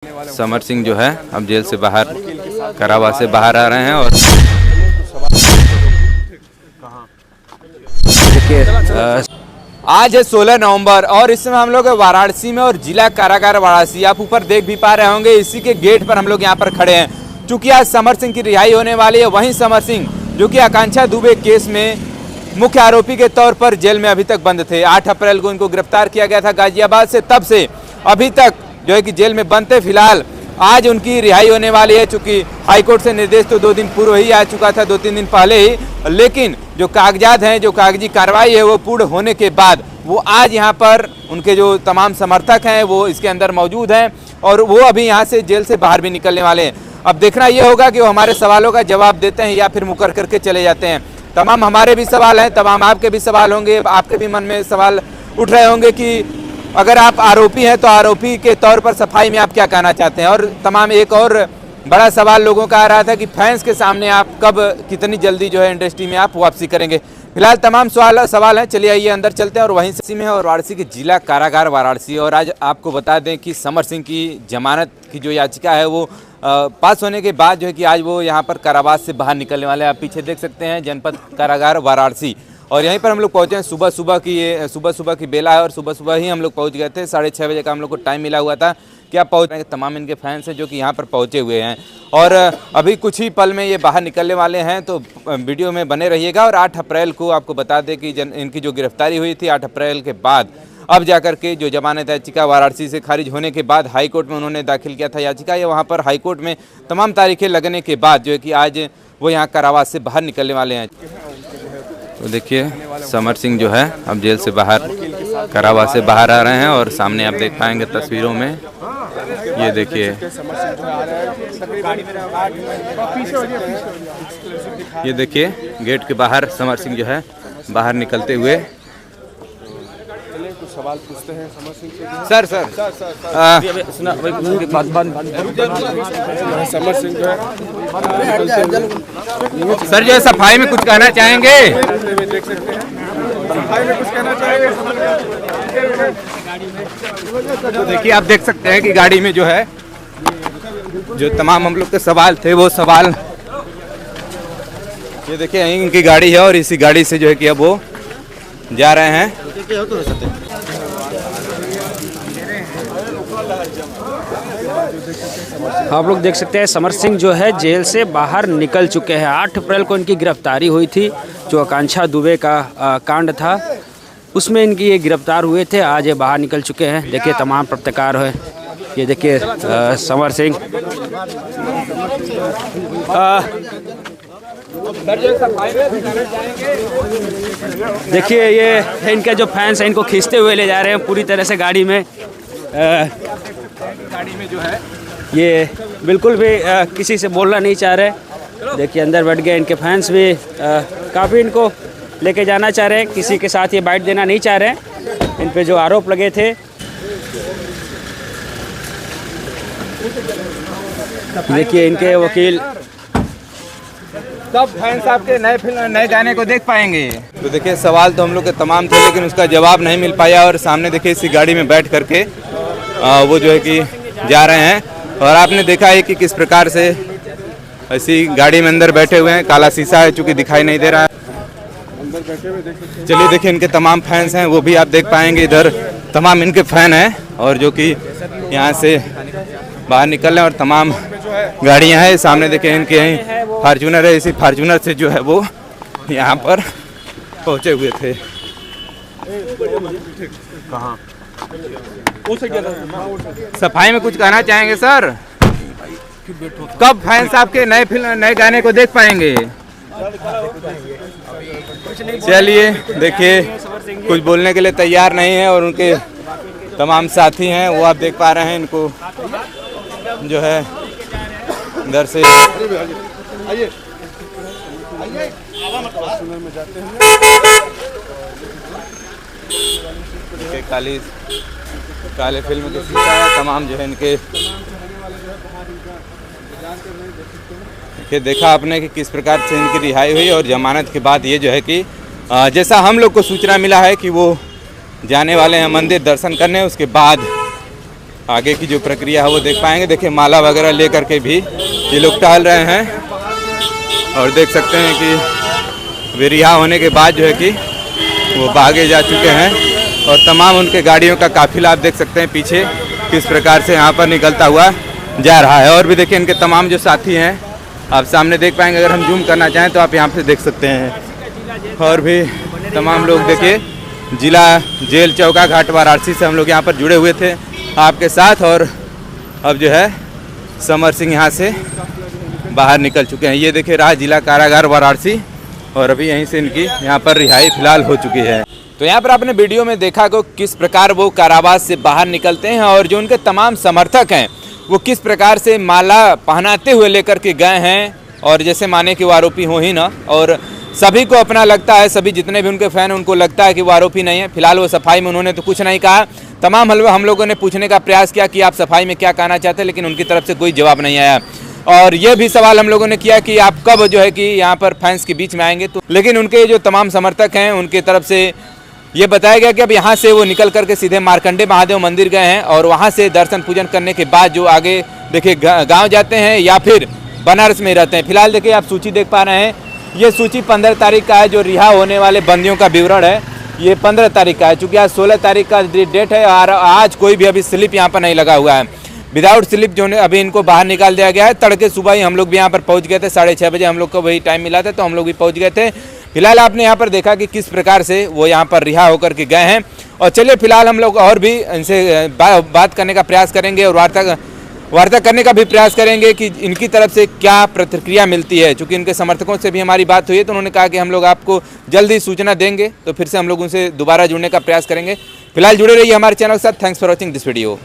समर सिंह जो है अब जेल से बाहर कारावास से बाहर आ रहे हैं और आज है 16 नवंबर और इस समय हम लोग वाराणसी में और जिला कारागार वाराणसी आप ऊपर देख भी पा रहे होंगे। इसी के गेट पर हम लोग यहाँ पर खड़े हैं क्योंकि आज समर सिंह की रिहाई होने वाली है। वहीं समर सिंह जो कि आकांक्षा दुबे केस में मुख्य आरोपी के तौर पर जेल में अभी तक बंद थे। 8 अप्रैल को इनको गिरफ्तार किया गया था गाजियाबाद से, तब से अभी तक जो है कि जेल में बंद थे। फिलहाल आज उनकी रिहाई होने वाली है चूंकि हाईकोर्ट से निर्देश तो 2 दिन पूर्व ही आ चुका था, 2-3 दिन पहले ही, लेकिन जो कागजात हैं, जो कागजी कार्रवाई है वो पूर्ण होने के बाद वो आज यहाँ पर उनके जो तमाम समर्थक हैं वो इसके अंदर मौजूद हैं और वो अभी यहाँ से जेल से बाहर भी निकलने वाले हैं। अब देखना ये होगा कि वो हमारे सवालों का जवाब देते हैं या फिर मुकर करके चले जाते हैं। तमाम हमारे भी सवाल हैं, तमाम आपके भी सवाल होंगे, आपके भी मन में सवाल उठ रहे होंगे कि अगर आप आरोपी हैं तो आरोपी के तौर पर सफाई में आप क्या कहना चाहते हैं। और तमाम एक और बड़ा सवाल लोगों का आ रहा था कि फैंस के सामने आप कब कितनी जल्दी जो है इंडस्ट्री में आप वापसी करेंगे। फिलहाल तमाम सवाल हैं, चलिए आइए अंदर चलते हैं। और वहीं से में और वाराणसी के जिला कारागार वाराणसी और आज आपको बता दें कि समर सिंह की जमानत की जो याचिका है वो पास होने के बाद जो है कि आज वो यहाँ पर कारावास से बाहर निकलने वाले हैं। आप पीछे देख सकते हैं जनपद कारागार वाराणसी और यहीं पर हम लोग पहुँचे हैं। सुबह की बेला है और सुबह ही हम लोग पहुँच गए थे। 6:30 बजे का हम लोग को टाइम मिला हुआ था कि आप पहुँच रहे हैं। तमाम इनके फैंस हैं जो कि यहाँ पर पहुँचे हुए हैं और अभी कुछ ही पल में ये बाहर निकलने वाले हैं, तो वीडियो में बने रहिएगा। और 8 अप्रैल को आपको बता दें कि इनकी जो गिरफ्तारी हुई थी 8 अप्रैल के बाद अब जाकर के जो जमानत याचिका वाराणसी से खारिज होने के बाद हाईकोर्ट में उन्होंने दाखिल किया था याचिका, या वहाँ पर हाईकोर्ट में तमाम तारीखें लगने के बाद जो है कि आज वो यहाँ कारावास से बाहर निकलने वाले हैं। तो देखिए समर सिंह जो है अब जेल से बाहर कारावास से बाहर आ रहे हैं और सामने आप देख पाएंगे तस्वीरों में, ये देखिए गेट के बाहर समर सिंह जो है बाहर निकलते हुए। कुछ सवाल पूछते हैं समर सिंह से। सर समर सिंह जो है सर जो है सफाई में कुछ कहना चाहेंगे? देख सकते हैं सफाई में कुछ कहना चाहेंगे। तो देखिए आप देख सकते हैं कि गाड़ी में जो है जो तमाम हम लोग के सवाल थे वो सवाल, ये देखिए यहीं इनकी गाड़ी है और इसी गाड़ी से जो है कि अब वो जा रहे हैं। आप लोग देख सकते हैं समर सिंह जो है जेल से बाहर निकल चुके हैं। 8 अप्रैल को इनकी गिरफ्तारी हुई थी, जो आकांक्षा दुबे का कांड था उसमें इनकी ये गिरफ्तार हुए थे। आज ये बाहर निकल चुके हैं। देखिए तमाम पत्रकार है, ये देखिए समर सिंह देखिए ये इनके जो फैंस हैं इनको खींचते हुए ले जा रहे हैं पूरी तरह से गाड़ी में जो है ये बिल्कुल भी किसी से बोलना नहीं चाह रहे। देखिए अंदर बैठ गए इनके फैंस भी काफ़ी इनको लेके जाना चाह रहे हैं, किसी के साथ ये बाइट देना नहीं चाह रहे हैं। इन पे जो आरोप लगे थे, देखिए इनके वकील सब फैंस आपके नए गाने को देख पाएंगे। तो देखिए सवाल तो हम लोग के तमाम थे लेकिन उसका जवाब नहीं मिल पाया और सामने देखिए इसी गाड़ी में बैठ करके वो जो है कि जा रहे हैं और आपने देखा है कि किस प्रकार से ऐसी गाड़ी में अंदर बैठे हुए हैं। काला शीशा है चूँकि दिखाई नहीं दे रहा है अंदर बैठे हुए। चलिए देखिए इनके तमाम फैंस हैं वो भी आप देख पाएंगे, इधर तमाम इनके फैन हैं और जो कि यहाँ से बाहर निकल रहे हैं और तमाम गाड़ियाँ हैं सामने। देखिए इनके यहीं फार्चूनर है, इसी फार्चूनर से जो है वो यहाँ पर पहुँचे हुए थे। कहाँ सफाई में कुछ कहना चाहेंगे सर? कब फैंस आपके नए गाने को देख पाएंगे? चलिए देखिए कुछ बोलने के लिए तैयार नहीं है और उनके तमाम साथी हैं वो आप देख पा रहे हैं, इनको जो है इधर से काले फिल्म के शीशा है, तमाम जो है इनके देखा आपने कि किस प्रकार से इनकी रिहाई हुई और जमानत के बाद ये जो है कि जैसा हम लोग को सूचना मिला है कि वो जाने वाले हैं मंदिर दर्शन करने, उसके बाद आगे की जो प्रक्रिया है वो देख पाएंगे। देखिए माला वगैरह लेकर के भी ये लोग टहल रहे हैं और देख सकते हैं कि वे रिहा होने के बाद जो है कि वो भागे जा चुके हैं और तमाम उनके गाड़ियों का काफिला आप देख सकते हैं पीछे किस प्रकार से यहाँ पर निकलता हुआ जा रहा है। और भी देखिए इनके तमाम जो साथी हैं आप सामने देख पाएंगे, अगर हम जूम करना चाहें तो आप यहाँ पे देख सकते हैं। और भी तमाम लोग देखिए जिला जेल चौका घाट वाराणसी से हम लोग यहाँ पर जुड़े हुए थे आपके साथ, और अब जो है समर सिंह यहाँ से बाहर निकल चुके हैं। ये देखिए रहा जिला कारागार वाराणसी और अभी यहीं से इनकी यहाँ पर रिहाई फिलहाल हो चुकी है। तो यहाँ पर आपने वीडियो में देखा कि किस प्रकार वो कारावास से बाहर निकलते हैं और जो उनके तमाम समर्थक हैं वो किस प्रकार से माला पहनाते हुए लेकर के गए हैं, और जैसे माने कि वो आरोपी हो ही ना, और सभी को अपना लगता है, सभी जितने भी उनके फैन उनको लगता है कि वो आरोपी नहीं है। फिलहाल वो सफाई में उन्होंने तो कुछ नहीं कहा। तमाम हम लोगों ने पूछने का प्रयास किया कि आप सफाई में क्या कहना चाहते हैं, लेकिन उनकी तरफ से कोई जवाब नहीं आया। और ये भी सवाल हम लोगों ने किया कि आप कब जो है कि यहाँ पर फैंस के बीच में आएंगे, तो लेकिन उनके जो तमाम समर्थक हैं उनकी तरफ से ये बताया गया कि अब यहाँ से वो निकल करके सीधे मार्कंडे महादेव मंदिर गए हैं और वहाँ से दर्शन पूजन करने के बाद जो आगे देखिए गांव जाते हैं या फिर बनारस में रहते हैं। फिलहाल देखिए आप सूची देख पा रहे हैं, ये सूची 15 तारीख का है। जो रिहा होने वाले बंदियों का विवरण है ये 15 तारीख का है, चूँकि आज 16 तारीख का डेट है और आज कोई भी अभी स्लिप यहाँ पर नहीं लगा हुआ है। विदाउट स्लिप जो अभी इनको बाहर निकाल दिया गया है। तड़के सुबह ही हम लोग भी यहाँ पर पहुँच गए थे, 6:30 बजे हम लोग को वही टाइम मिला था, तो हम लोग भी पहुँच गए थे। फिलहाल आपने यहाँ पर देखा कि किस प्रकार से वो यहाँ पर रिहा होकर के गए हैं। और चलिए फिलहाल हम लोग और भी इनसे बात करने का प्रयास करेंगे और वार्ता करने का भी प्रयास करेंगे कि इनकी तरफ से क्या प्रतिक्रिया मिलती है। चूँकि इनके समर्थकों से भी हमारी बात हुई है तो उन्होंने कहा कि हम लोग आपको जल्दी सूचना देंगे, तो फिर से हम लोग उनसे दोबारा जुड़ने का प्रयास करेंगे। फिलहाल जुड़े रहिए हमारे चैनल के साथ। Thanks for watching this video.